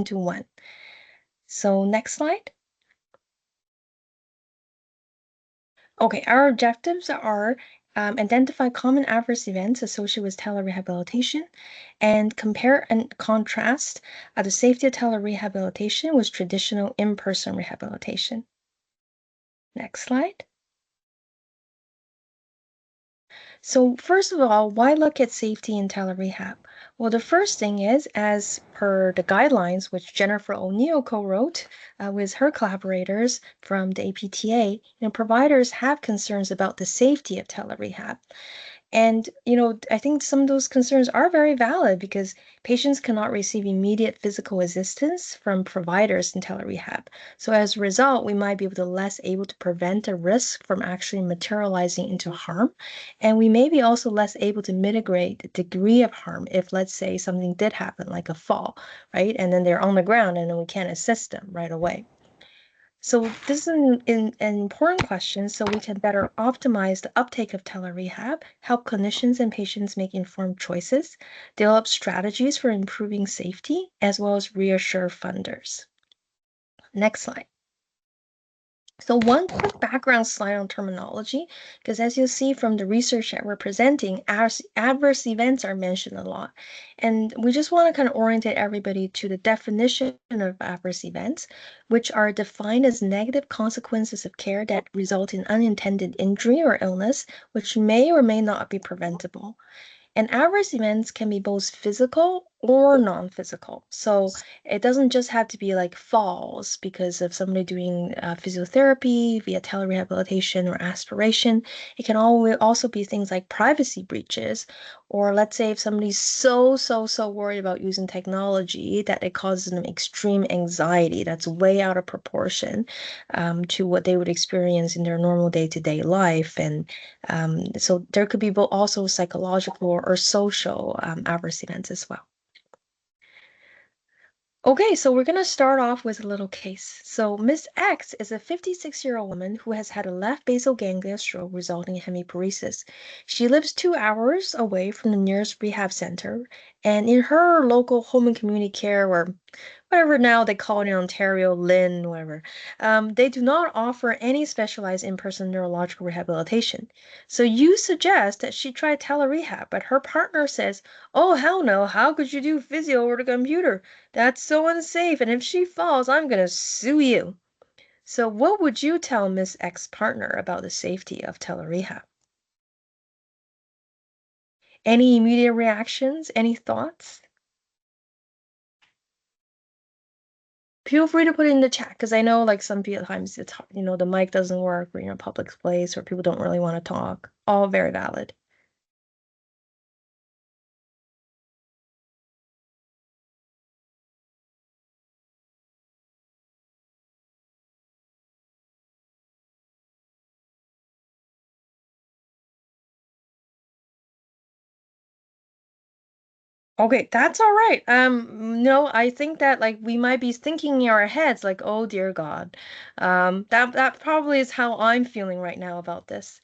into one. So next slide. Okay, our objectives are identify common adverse events associated with telerehabilitation and compare and contrast the safety of telerehabilitation with traditional in-person rehabilitation. Next slide. So first of all, why look at safety in telerehab? Well, the first thing is, as per the guidelines, which Jennifer O'Neill co-wrote with her collaborators from the APTA, providers have concerns about the safety of telerehab. And, I think some of those concerns are very valid because patients cannot receive immediate physical assistance from providers in telerehab. So as a result, we might be less able to prevent a risk from actually materializing into harm. And we may be also less able to mitigate the degree of harm if, let's say, something did happen, like a fall, right? And then they're on the ground and then we can't assist them right away. So this is an important question so we can better optimize the uptake of telerehab, help clinicians and patients make informed choices, develop strategies for improving safety, as well as reassure funders. Next slide. So one quick background slide on terminology, because as you'll see from the research that we're presenting, adverse events are mentioned a lot. And we just want to kind of orientate everybody to the definition of adverse events, which are defined as negative consequences of care that result in unintended injury or illness, which may or may not be preventable. And adverse events can be both physical or non-physical. So it doesn't just have to be like falls because of somebody doing physiotherapy via telerehabilitation or aspiration. It can also be things like privacy breaches, or let's say if somebody's so worried about using technology that it causes them extreme anxiety that's way out of proportion to what they would experience in their normal day-to-day life. And so there could be also psychological or social adverse events as well. Okay, so we're going to start off with a little case. So Miss X is a 56-year-old woman who has had a left basal ganglia stroke resulting in hemiparesis. She lives 2 hours away from the nearest rehab center, and in her local home and community care, or whatever now they call it in Ontario, Lynn, whatever, they do not offer any specialized in-person neurological rehabilitation. So you suggest that she try telerehab, but her partner says, "Oh, hell no, how could you do physio over the computer? That's so unsafe, and if she falls, I'm gonna sue you." So what would you tell Miss X partner about the safety of telerehab? Any immediate reactions? Any thoughts? Feel free to put it in the chat because I know like some times it's the mic doesn't work or public place or people don't really want to talk. All very valid. Okay, that's all right. No, I think that like we might be thinking in our heads like, oh dear God. That probably is how I'm feeling right now about this.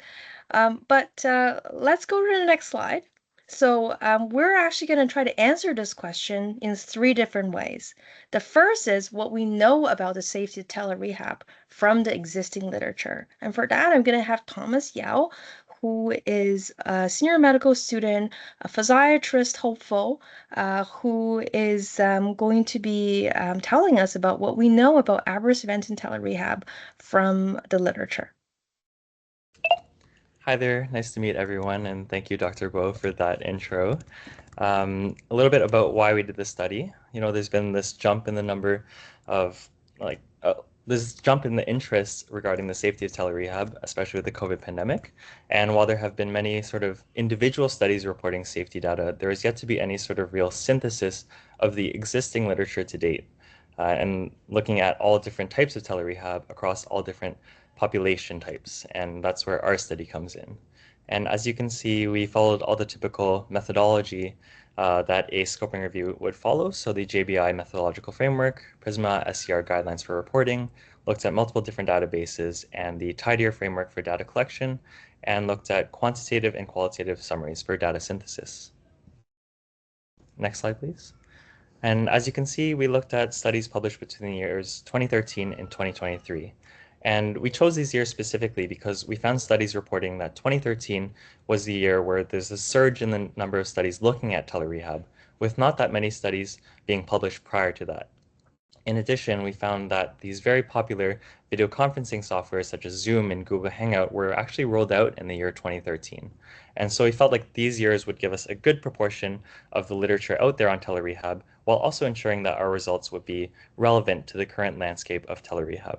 But let's go to the next slide. So we're actually going to try to answer this question in 3 different ways. The first is what we know about the safety of telerehab from the existing literature. And for that, I'm going to have Thomas Yao, who is a senior medical student, a physiatrist hopeful, who is going to be telling us about what we know about adverse events in telerehab from the literature. Hi there, nice to meet everyone, and thank you, Dr. Guo, for that intro. A little bit about why we did this study. There's been this jump in the number of, this jump in the interest regarding the safety of telerehab, especially with the COVID pandemic. And while there have been many sort of individual studies reporting safety data, there is yet to be any sort of real synthesis of the existing literature to date. And looking at all different types of telerehab across all different population types, and that's where our study comes in. And as you can see, we followed all the typical methodology that a scoping review would follow. So the JBI methodological framework, PRISMA, SCR guidelines for reporting, looked at multiple different databases, and the TIDIER framework for data collection, and looked at quantitative and qualitative summaries for data synthesis. Next slide, please. And as you can see, we looked at studies published between the years 2013 and 2023. And we chose these years specifically because we found studies reporting that 2013 was the year where there's a surge in the number of studies looking at telerehab, with not that many studies being published prior to that. In addition, we found that these very popular video conferencing software such as Zoom and Google Hangout were actually rolled out in the year 2013. And so we felt like these years would give us a good proportion of the literature out there on telerehab, while also ensuring that our results would be relevant to the current landscape of telerehab.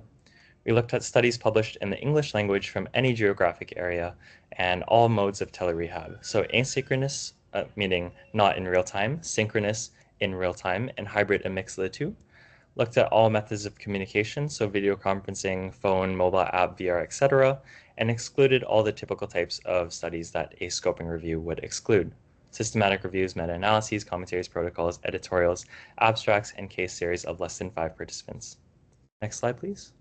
We looked at studies published in the English language from any geographic area and all modes of telerehab. So asynchronous, meaning not in real time, synchronous in real time, and hybrid, a mix of the two. Looked at all methods of communication, so video conferencing, phone, mobile app, VR, etc., and excluded all the typical types of studies that a scoping review would exclude. Systematic reviews, meta-analyses, commentaries, protocols, editorials, abstracts, and case series of less than 5 participants. Next slide, please.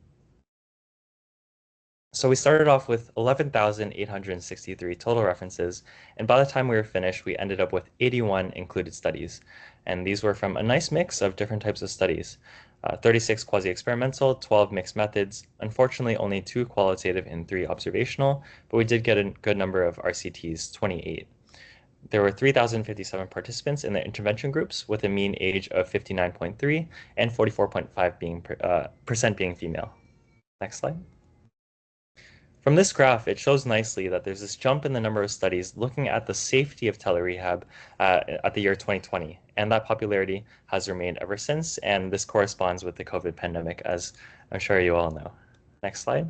So we started off with 11,863 total references, and by the time we were finished, we ended up with 81 included studies. And these were from a nice mix of different types of studies. 36 quasi-experimental, 12 mixed methods, unfortunately only 2 qualitative and 3 observational, but we did get a good number of RCTs, 28. There were 3,057 participants in the intervention groups with a mean age of 59.3 and 44.5% being female. Next slide. From this graph, it shows nicely that there's this jump in the number of studies looking at the safety of telerehab at the year 2020, and that popularity has remained ever since, and this corresponds with the COVID pandemic, as I'm sure you all know. Next slide.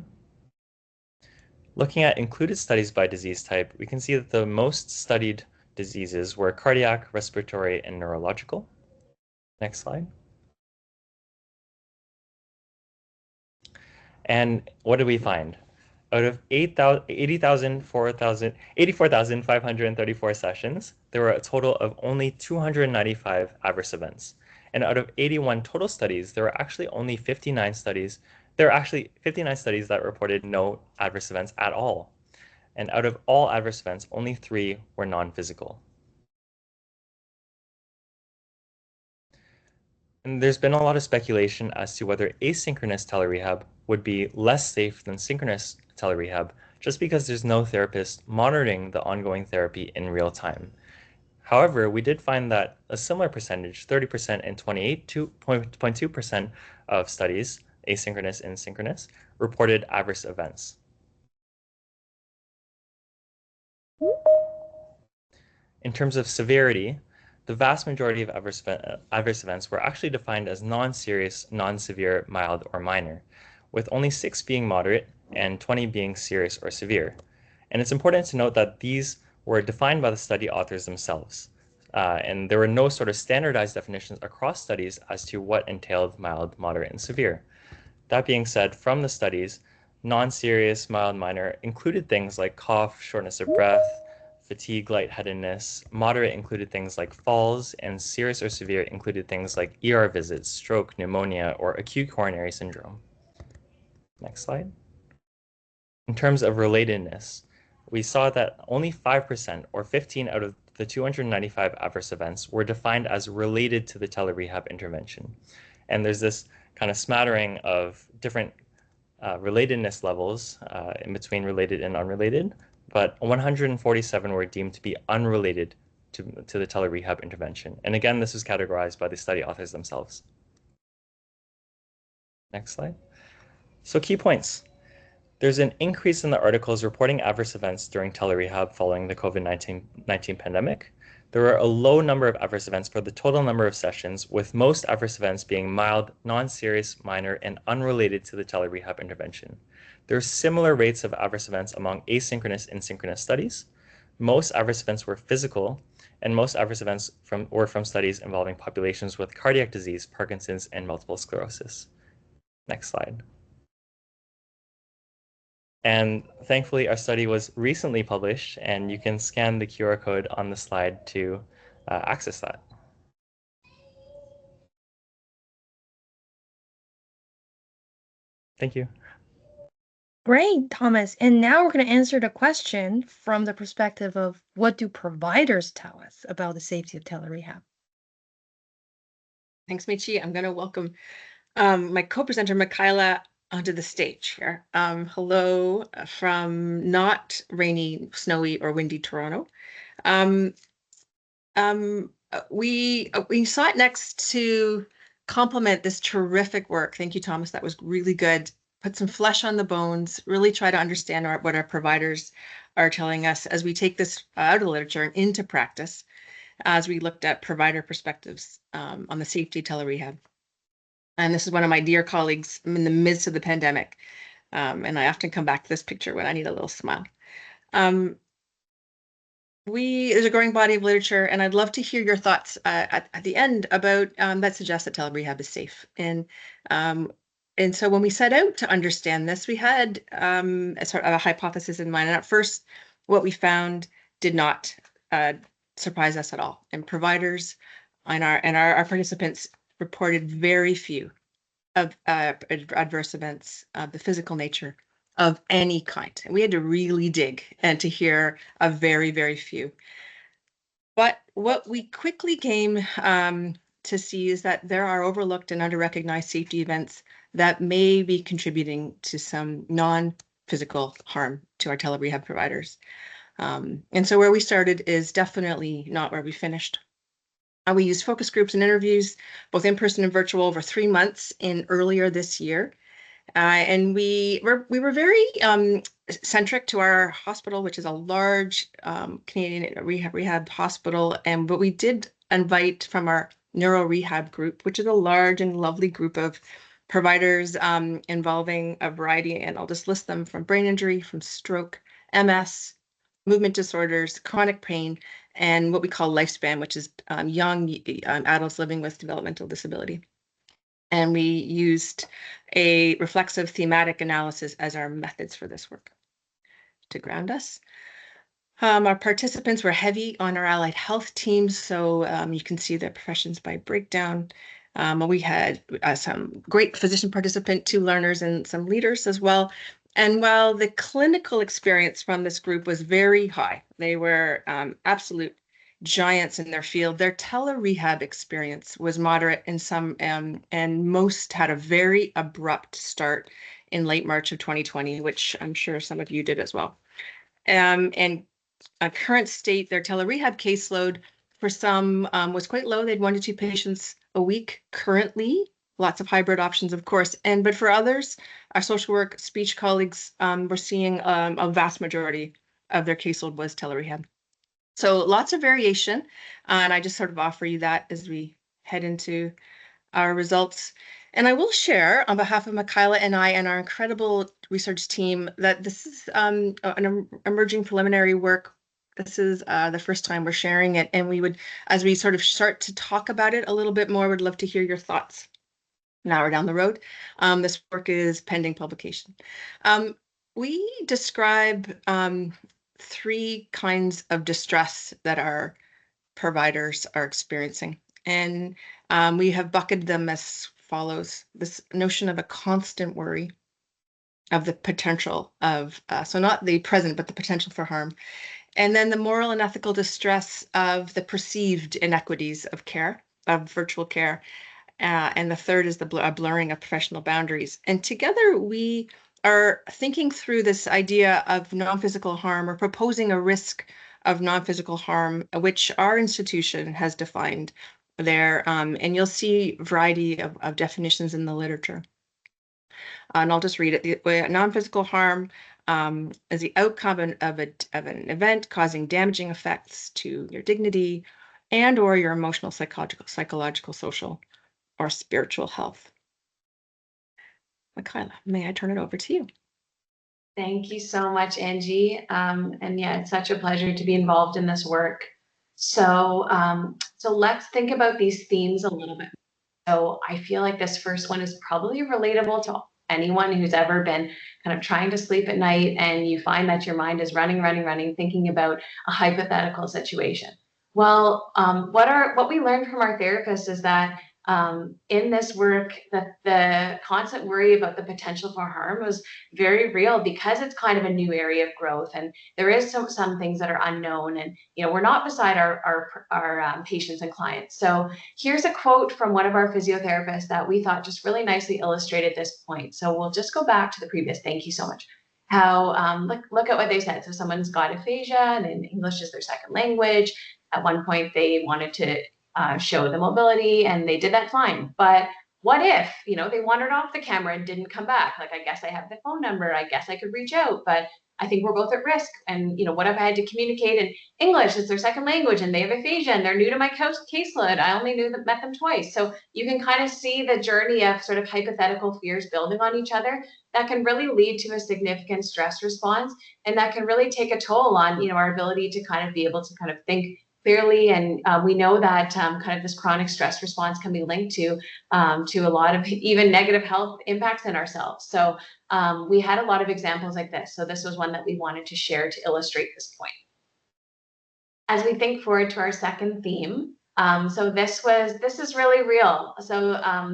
Looking at included studies by disease type, we can see that the most studied diseases were cardiac, respiratory, and neurological. Next slide. And what did we find? Out of 84,534 sessions, there were a total of only 295 adverse events. And out of 81 total studies, there were actually only 59 studies. There were actually 59 studies that reported no adverse events at all. And out of all adverse events, only 3 were non-physical. And there's been a lot of speculation as to whether asynchronous telerehab would be less safe than synchronous telerehab, just because there's no therapist monitoring the ongoing therapy in real time. However, we did find that a similar percentage, 30% and 28.2% of studies, asynchronous and synchronous, reported adverse events. In terms of severity, the vast majority of adverse events were actually defined as non-serious, non-severe, mild, or minor, with only 6 being moderate and 20 being serious or severe. And it's important to note that these were defined by the study authors themselves. And there were no sort of standardized definitions across studies as to what entailed mild, moderate, and severe. That being said, from the studies, non-serious, mild, minor included things like cough, shortness of breath, fatigue, lightheadedness. Moderate included things like falls, and serious or severe included things like ER visits, stroke, pneumonia, or acute coronary syndrome. Next slide. In terms of relatedness, we saw that only 5% or 15 out of the 295 adverse events were defined as related to the telerehab intervention. And there's this kind of smattering of different relatedness levels in between related and unrelated, but 147 were deemed to be unrelated to the telerehab intervention. And again, this was categorized by the study authors themselves. Next slide. So key points. There's an increase in the articles reporting adverse events during telerehab following the COVID-19 pandemic. There were a low number of adverse events for the total number of sessions, with most adverse events being mild, non-serious, minor, and unrelated to the telerehab intervention. There are similar rates of adverse events among asynchronous and synchronous studies. Most adverse events were physical, and most adverse events were from studies involving populations with cardiac disease, Parkinson's, and multiple sclerosis. Next slide. And thankfully, our study was recently published, and you can scan the QR code on the slide to access that. Thank you. Great, Thomas. And now we're going to answer the question from the perspective of what do providers tell us about the safety of telerehab? Thanks, Meiqi. I'm going to welcome my co-presenter, McKyla, onto the stage here. Hello from not rainy, snowy, or windy Toronto. Um, we saw it next to complement this terrific work. Thank you, Thomas. That was really good. Put some flesh on the bones, really try to understand what our providers are telling us as we take this out of the literature and into practice, as we looked at provider perspectives on the safety of telerehab. And this is one of my dear colleagues in the midst of the pandemic. And I often come back to this picture when I need a little smile. There's a growing body of literature, and I'd love to hear your thoughts at the end about that suggests that telerehab is safe. And so when we set out to understand this, we had a sort of a hypothesis in mind. And at first, what we found did not surprise us at all. And providers and our participants reported very few of adverse events of the physical nature of any kind. And we had to really dig and to hear a very, very few. But what we quickly came to see is that there are overlooked and under-recognized safety events that may be contributing to some non-physical harm to our telerehab providers. And so where we started is definitely not where we finished. We used focus groups and interviews, both in person and virtual, over 3 months in earlier this year. And we were very centric to our hospital, which is a large Canadian rehab hospital. But we did invite from our neuro rehab group, which is a large and lovely group of providers involving a variety, and I'll just list them, from brain injury, from stroke, MS, movement disorders, chronic pain, and what we call lifespan, which is young adults living with developmental disability. And we used a reflexive thematic analysis as our methods for this work to ground us. Our participants were heavy on our allied health teams, so you can see the professions by breakdown. We had some great physician participant, 2 learners, and some leaders as well. And while the clinical experience from this group was very high, they were absolute giants in their field, their telerehab experience was moderate in some, and most had a very abrupt start in late March of 2020, which I'm sure some of you did as well. And a current state, their telerehab caseload for some was quite low. They had 1 to 2 patients a week currently. Lots of hybrid options, of course. But for others, our social work speech colleagues were seeing a vast majority of their caseload was telerehab. So lots of variation, and I just sort of offer you that as we head into our results. And I will share on behalf of McKyla and I and our incredible research team that this is an emerging preliminary work. This is the first time we're sharing it, and we would, as we sort of start to talk about it a little bit more, would love to hear your thoughts. Now we're down the road. This work is pending publication. We describe 3 kinds of distress that our providers are experiencing. And we have bucketed them as follows: this notion of a constant worry of the potential of, so not the present, but the potential for harm. And then the moral and ethical distress of the perceived inequities of care, of virtual care. And the third is the blurring of professional boundaries. And together we are thinking through this idea of non-physical harm, or proposing a risk of non-physical harm, which our institution has defined there. And you'll see a variety of definitions in the literature. And I'll just read it. The non-physical harm is the outcome of an event causing damaging effects to your dignity and or your emotional, psychological, social, or spiritual health. McKyla, may I turn it over to you? Thank you so much, Angie. And yeah, it's such a pleasure to be involved in this work. So let's think about these themes a little bit. So I feel like this first one is probably relatable to anyone who's ever been kind of trying to sleep at night and you find that your mind is running, thinking about a hypothetical situation. Well, what we learned from our therapists is that in this work, that the constant worry about the potential for harm was very real, because it's kind of a new area of growth, and there is some things that are unknown, and we're not beside our patients and clients. So here's a quote from one of our physiotherapists that we thought just really nicely illustrated this point. So we'll just go back to the previous. Thank you so much. How look at what they said. So someone's got aphasia, and in English is their second language. At one point, they wanted to show the mobility, and they did that fine. But what if, they wandered off the camera and didn't come back? Like, I guess I have the phone number. I guess I could reach out, but I think we're both at risk. And, what if I had to communicate in English? It's their second language, and they have aphasia, and they're new to my caseload. I only met them twice. So you can kind of see the journey of sort of hypothetical fears building on each other that can really lead to a significant stress response, and that can really take a toll on, our ability to kind of be able to kind of think clearly. And we know that kind of this chronic stress response can be linked to a lot of even negative health impacts in ourselves. So we had a lot of examples like this. So this was one that we wanted to share to illustrate this point. As we think forward to our second theme, so this is really real. So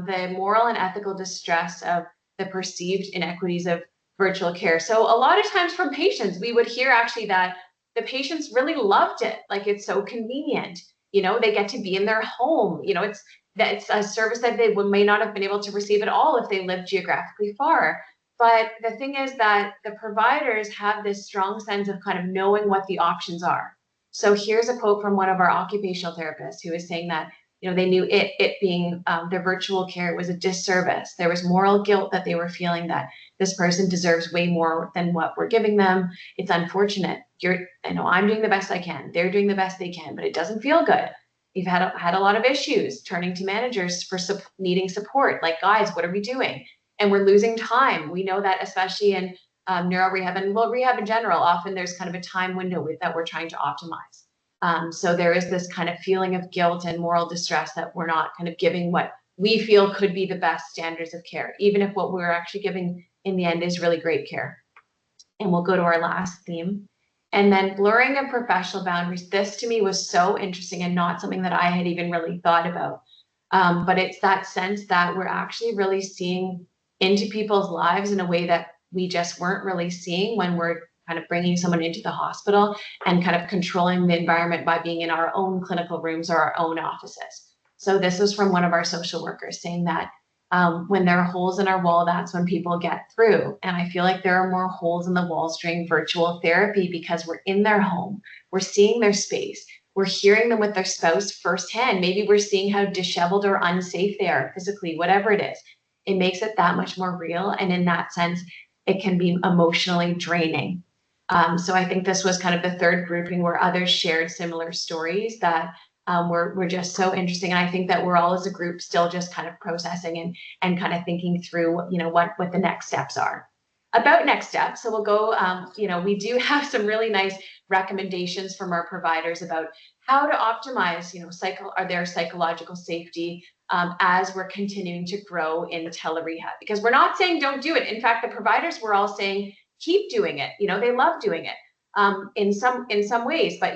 the moral and ethical distress of the perceived inequities of virtual care. So a lot of times from patients, we would hear actually that the patients really loved it. Like, it's so convenient. They get to be in their home. It's a service that they may not have been able to receive at all if they lived geographically far. But the thing is that the providers have this strong sense of kind of knowing what the options are. So here's a quote from one of our occupational therapists who was saying that, they knew it being their virtual care was a disservice. There was moral guilt that they were feeling, that this person deserves way more than what we're giving them. It's unfortunate. I'm doing the best I can. They're doing the best they can, but it doesn't feel good. You've had a lot of issues turning to managers for needing support. Like, guys, what are we doing? And we're losing time. We know that, especially in neuro rehab and rehab in general, often there's kind of a time window that we're trying to optimize. So there is this kind of feeling of guilt and moral distress that we're not kind of giving what we feel could be the best standards of care, even if what we're actually giving in the end is really great care. And we'll go to our last theme. And then blurring of professional boundaries. This to me was so interesting, and not something that I had even really thought about. But it's that sense that we're actually really seeing into people's lives in a way that we just weren't really seeing when we're kind of bringing someone into the hospital and kind of controlling the environment by being in our own clinical rooms or our own offices. So this was from one of our social workers saying that when there are holes in our wall, that's when people get through. And I feel like there are more holes in the walls during virtual therapy, because we're in their home, we're seeing their space, we're hearing them with their spouse firsthand. Maybe we're seeing how disheveled or unsafe they are physically, whatever it is. It makes it that much more real. And in that sense, it can be emotionally draining. So I think this was kind of the third grouping where others shared similar stories that were just so interesting. And I think that we're all as a group still just kind of processing and kind of thinking through, what the next steps are. About next steps, so we'll go, we do have some really nice recommendations from our providers about how to optimize, their psychological safety as we're continuing to grow in telerehab. Because we're not saying don't do it. In fact, the providers were all saying, keep doing it. They love doing it in some ways, but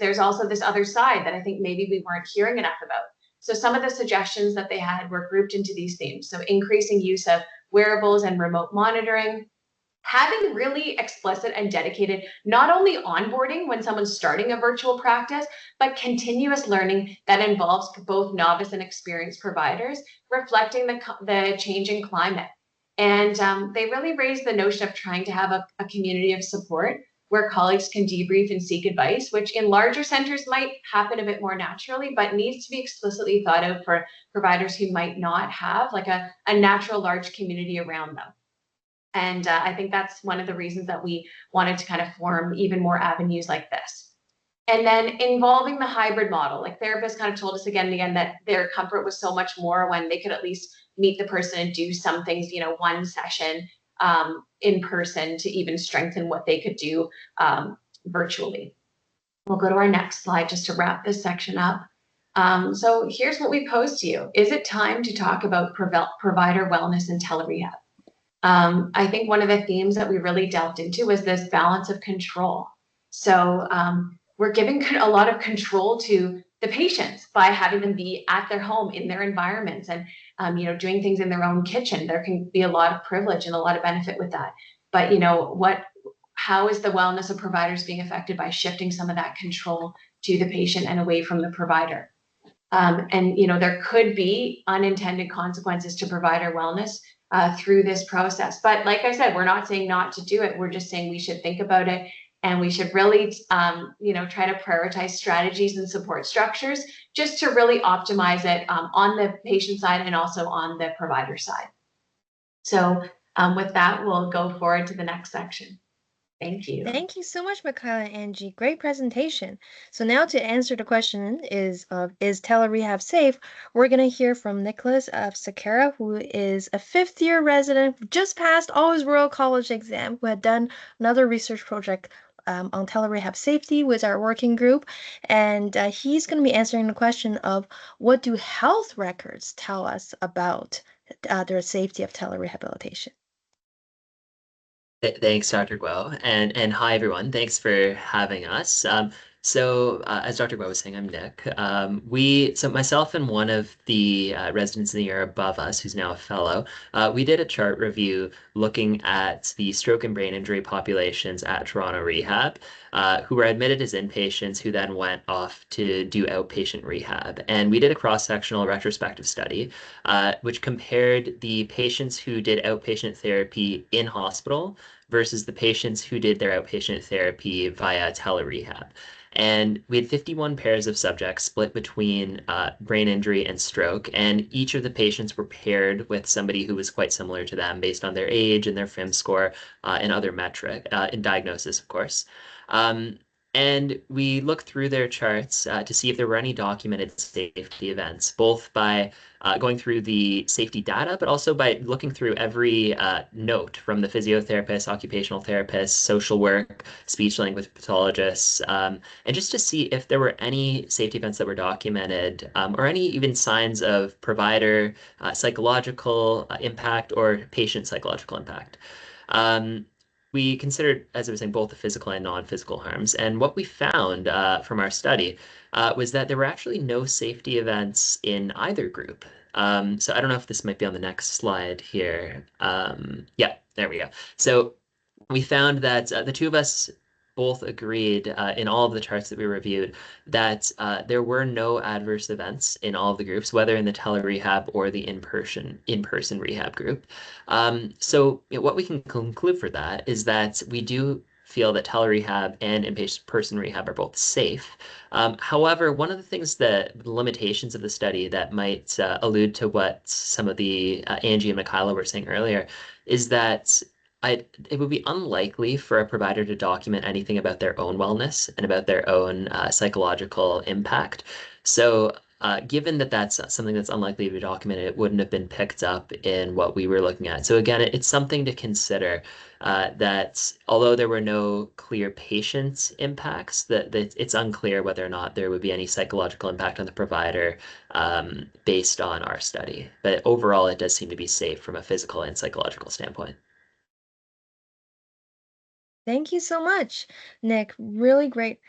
there's also this other side that I think maybe we weren't hearing enough about. So some of the suggestions that they had were grouped into these themes. So increasing use of wearables and remote monitoring, having really explicit and dedicated, not only onboarding when someone's starting a virtual practice, but continuous learning that involves both novice and experienced providers, reflecting the changing climate. And they really raised the notion of trying to have a community of support where colleagues can debrief and seek advice, which in larger centers might happen a bit more naturally, but needs to be explicitly thought out for providers who might not have like a natural large community around them. And I think that's one of the reasons that we wanted to kind of form even more avenues like this. And then involving the hybrid model, like therapists kind of told us again and again that their comfort was so much more when they could at least meet the person and do some things, one session in person to even strengthen what they could do virtually. We'll go to our next slide just to wrap this section up. So here's what we posed to you. Is it time to talk about provider wellness and telerehab? I think one of the themes that we really delved into was this balance of control. So we're giving a lot of control to the patients by having them be at their home in their environments and doing things in their own kitchen. There can be a lot of privilege and a lot of benefit with that. But how is the wellness of providers being affected by shifting some of that control to the patient and away from the provider? And there could be unintended consequences to provider wellness through this process. But like I said, we're not saying not to do it. We're just saying we should think about it, and we should really, try to prioritize strategies and support structures just to really optimize it on the patient side and also on the provider side. So with that, we'll go forward to the next section. Thank you. Thank you so much, McKyla and Angie. Great presentation. So now to answer the question is Telerehab safe? We're going to hear from Nicholas of Sequeira, who is a fifth-year resident who just passed all his Royal College exam, who had done another research project on Telerehab safety with our working group. And he's going to be answering the question of what do health records tell us about the safety of telerehabilitation? Thanks, Dr. Guo, and hi everyone. Thanks for having us. As Dr. Guo was saying, I'm Nick. So myself and one of the residents in the year above us, who's now a fellow, we did a chart review looking at the stroke and brain injury populations at Toronto Rehab, who were admitted as inpatients, who then went off to do outpatient rehab. And we did a cross-sectional retrospective study, which compared the patients who did outpatient therapy in hospital versus the patients who did their outpatient therapy via telerehab. And we had 51 pairs of subjects split between brain injury and stroke, and each of the patients were paired with somebody who was quite similar to them based on their age and their FIM score and other metric, in diagnosis, of course. And we looked through their charts to see if there were any documented safety events, both by going through the safety data, but also by looking through every note from the physiotherapist, occupational therapist, social work, speech language pathologists, and just to see if there were any safety events that were documented or any even signs of provider psychological impact or patient psychological impact. We considered, as I was saying, both the physical and non-physical harms. And what we found from our study was that there were actually no safety events in either group. So I don't know if this might be on the next slide here. Yeah, there we go. So we found that the two of us both agreed in all of the charts that we reviewed that there were no adverse events in all of the groups, whether in the telerehab or the in-person rehab group. What we can conclude for that is that we do feel that telerehab and in-person rehab are both safe. However, one of the things the limitations of the study that might allude to what some of the Angie and McKyla were saying earlier is that it would be unlikely for a provider to document anything about their own wellness and about their own psychological impact. So given that that's something that's unlikely to be documented, it wouldn't have been picked up in what we were looking at. So again, it's something to consider that although there were no clear patient impacts, that it's unclear whether or not there would be any psychological impact on the provider based on our study. But overall, it does seem to be safe from a physical and psychological standpoint. Thank you so much, Nick. Really great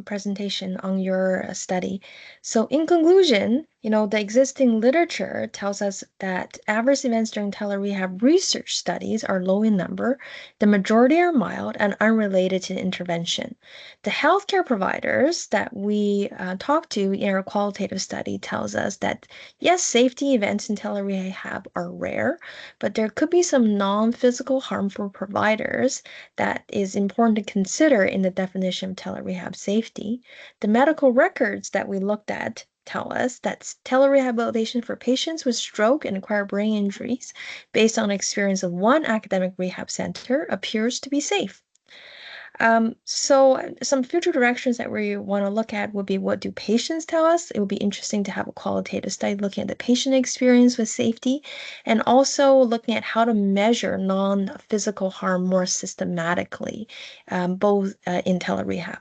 presentation on your study. So in conclusion, the existing literature tells us that adverse events during telerehab research studies are low in number. The majority are mild and unrelated to intervention. The healthcare providers that we talked to in our qualitative study tells us that, yes, safety events in telerehab are rare, but there could be some non-physical harm for providers that is important to consider in the definition of telerehab safety. The medical records that we looked at tell us that telerehabilitation for patients with stroke and acquired brain injuries, based on experience of one academic rehab center, appears to be safe. So some future directions that we want to look at would be, what do patients tell us? It would be interesting to have a qualitative study looking at the patient experience with safety, and also looking at how to measure non-physical harm more systematically, both in telerehab.